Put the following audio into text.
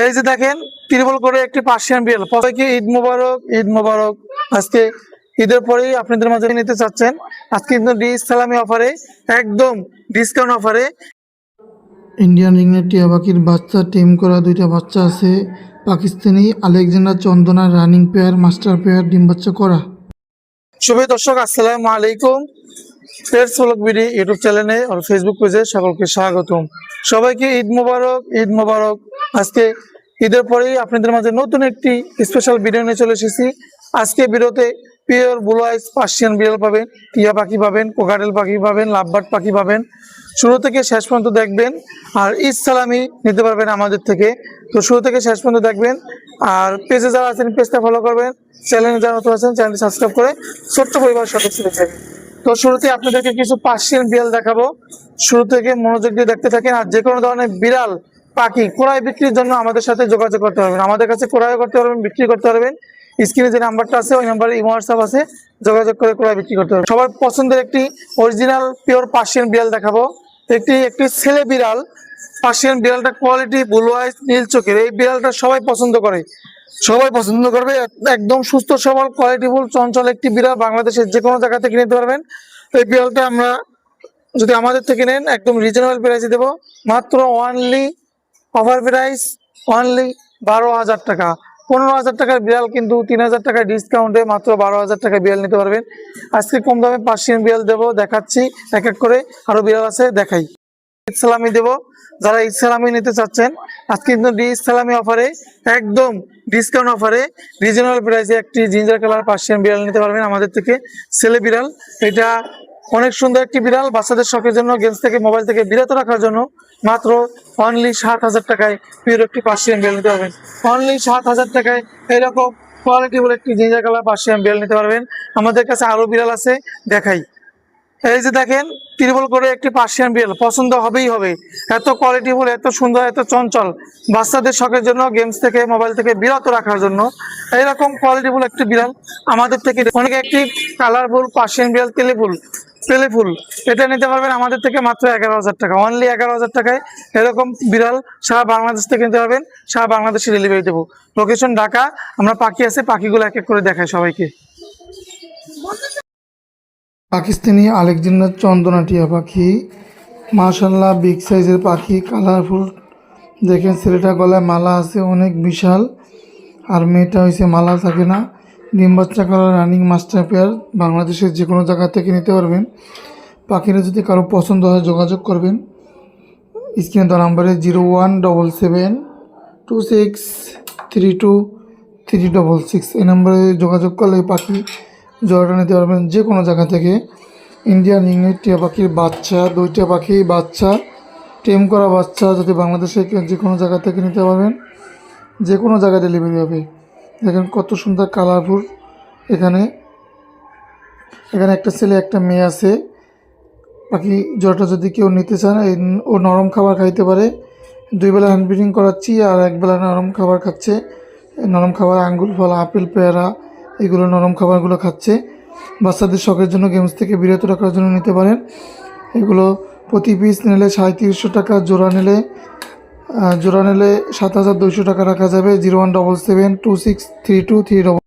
এই যে দেখেন ত্রিবল করে একটি পার্সিয়ান বিড়াল। সবাইকে ঈদ মোবারক, ঈদ মোবারক। আজকে ঈদের পরেই আপনাদের মাঝে নিতে চাচ্ছেন। আজকে কিন্তু সালামি অফারে, একদম ডিসকাউন্ট অফারে ইন্ডিয়ান রিংনেট টিয়া পাখির বাচ্চা টেম করা দুইটা বাচ্চা আছে। পাকিস্তানি আলেকজান্ডার চন্দনা রানিং পেয়ার, মাস্টার পেয়ার, ডিম বাচ্চা করা। শুভ দর্শক, আসসালামু আলাইকুম। পেটস ব্লগ বিডি ইউটিউব চ্যানেলে আর ফেসবুক পেজে সকলকে স্বাগতম। সবাইকে ঈদ মোবারক, ঈদ মোবারক। আজকে ঈদের পরেই আপনাদের মাঝে নতুন একটি স্পেশাল ভিডিও নিয়ে চলে এসেছি। আজকে ভিডিওতে পিওর ব্লু আইস পার্সিয়ান বিড়াল পাবেন, টিয়া পাখি পাবেন, কোকাটেল পাখি পাবেন, লাভবার্ড পাখি পাবেন। শুরু থেকে শেষ পর্যন্ত দেখবেন আর ঈদ সালামি নিতে পারবেন আমাদের থেকে। তো শুরু থেকে শেষ পর্যন্ত দেখবেন। আর পেজে যারা আছেন পেজটা ফলো করবেন, চ্যানেলে যারা নতুন আছেন চ্যানেলটি সাবস্ক্রাইব করে ছোট্ট পরিবার সদস্য দেখবেন। তো শুরুতে আপনাদেরকে কিছু পার্সিয়ান বিড়াল দেখাবো। শুরু থেকে মনোযোগ দিয়ে দেখতে থাকেন। আর যে কোনো ধরনের বিড়াল পাখি ক্রয় বিক্রির জন্য আমাদের সাথে যোগাযোগ করতে পারবেন। আমাদের কাছে ক্রয় করতে পারবেন, বিক্রি করতে পারবেন। স্ক্রিনে যে নাম্বারটা আছে ওই নাম্বারে ইমো হোয়াটসঅ্যাপ আছে, যোগাযোগ করে ক্রয় বিক্রি করতে পারবেন। সবার পছন্দের একটি অরিজিনাল পিওর পার্সিয়ান বিড়াল দেখাবো। একটি ছেলে বিড়াল। পার্সিয়ান বিড়ালটা কোয়ালিটি ব্লু আইস, নীল চোখের। এই বিড়ালটা সবাই পছন্দ করে, সবাই পছন্দ করবে। একদম সুস্থ সবল কোয়ালিটিফুল চঞ্চল একটি বিড়াল। বাংলাদেশের যে কোনো জায়গা থেকে নিতে পারবেন। এই বিড়ালটা আমরা যদি আমাদের থেকে নেন একদম রিজনেবল প্রাইসে দেবো। মাত্র অনলি অফার প্রাইস অনলি 12,000 টাকা। 15,000 টাকার বিড়াল কিন্তু 3,000 টাকা ডিসকাউন্টে মাত্র 12,000 টাকা বিড়াল নিতে পারবেন। আজকে কম দামে পার্সিয়ান বিড়াল দেবো, দেখাচ্ছি এক এক করে। আরো বিড়াল আছে, দেখাই। ঈদ সালামি দেবো। যারা ঈদ সালামি নিতে চাচ্ছেন আজকে কিন্তু ঈদ সালামি অফারে, একদম ডিসকাউন্ট অফারে রিজনেবল প্রাইসে একটি জিঞ্জার কালার পার্সিয়ান বিড়াল নিতে পারবেন আমাদের থেকে। ছেলে বিড়াল, এটা অনেক সুন্দর একটি বিড়াল। বাচ্চাদের শখের জন্য, গেমস থেকে মোবাইল থেকে বিরত রাখার জন্য মাত্র অনলি 7,000 টাকায় পিওর একটি পার্সিয়ান বিড়াল নিতে পারবেন। অনলি 7,000 টাকায় এরকম কোয়ালিটিফুল একটি জিঞ্জার কালার পার্সিয়ান বিড়াল নিতে পারবেন। আমাদের কাছে আরো বিড়াল আছে, দেখাই। এই যে দেখেন ত্রিবল করে একটি পার্সিয়ান বিড়াল। পছন্দ হবেই হবে, এত কোয়ালিটিফুল, এত সুন্দর, এত চঞ্চল। বাচ্চাদের শখের জন্য, গেমস থেকে মোবাইল থেকে বিরত রাখার জন্য এইরকম কোয়ালিটিফুল একটি বিড়াল আমাদের থেকে। অনেক একটি কালারফুল পার্সিয়ান বিড়াল, পেলেফুল, এটা নিতে পারবেন আমাদের থেকে মাত্র 11,000 টাকা। অনলি 11,000 টাকায় এরকম বিড়াল সারা বাংলাদেশ থেকে নিতে পারবেন। সারা বাংলাদেশে ডেলিভারি দেবো। লোকেশন ঢাকা। আমরা পাখি আছে, পাখিগুলো এক এক করে দেখাই সবাইকে। পাকিস্তানি আলেকজান্ডার চন্দনা টিয়া পাখি, মাশাল্লাহ বিগ সাইজের পাখি, কালারফুল। দেখেন ছেলেটা গলায় মালা আছে, অনেক বিশাল। আর মেয়েটা হয়েছে মালা থাকে না। ডিম বাচ্চা করা রানিং মাস্টার পেয়ার। বাংলাদেশের যে কোনো জায়গা থেকে নিতে পারবেন। পাখিরা যদি কারো পছন্দ হয় যোগাযোগ করবেন স্ক্রিনে দেওয়া নাম্বারে 0177263236। এই নাম্বারে যোগাযোগ করলে পাখি জোড়াটা নিতে পারবেন যে কোনো জায়গা থেকে। ইন্ডিয়ান রিংনেট টিয়া পাখির বাচ্চা, দুইটা পাখি বাচ্চা টেম করা বাচ্চা যদি বাংলাদেশে যে কোনো জায়গা থেকে নিতে পারবেন, যে কোনো জায়গায় ডেলিভারি হবে। দেখেন কত সুন্দর কালারফুল। এখানে একটা ছেলে একটা মেয়ে আছে। পাখি জোড়াটা যদি কেউ নিতে চান, ও নরম খাবার খাইতে পারে। 2 বেলা হ্যান্ড ব্রিডিং করাচ্ছি আর 1 বেলা নরম খাবার খাচ্ছে। নরম খাবার আঙ্গুর ফল, আপেল, পেয়ারা, এগুলো নরম খাবারগুলো খাচ্ছে। বাচ্চাদের শখের জন্য, গেমস থেকে বিরত রাখার জন্য নিতে পারেন। এগুলো প্রতি পিস নিলে 3700 টাকা, জোড়া নিলে 7,200 টাকা রাখা যাবে। 017726323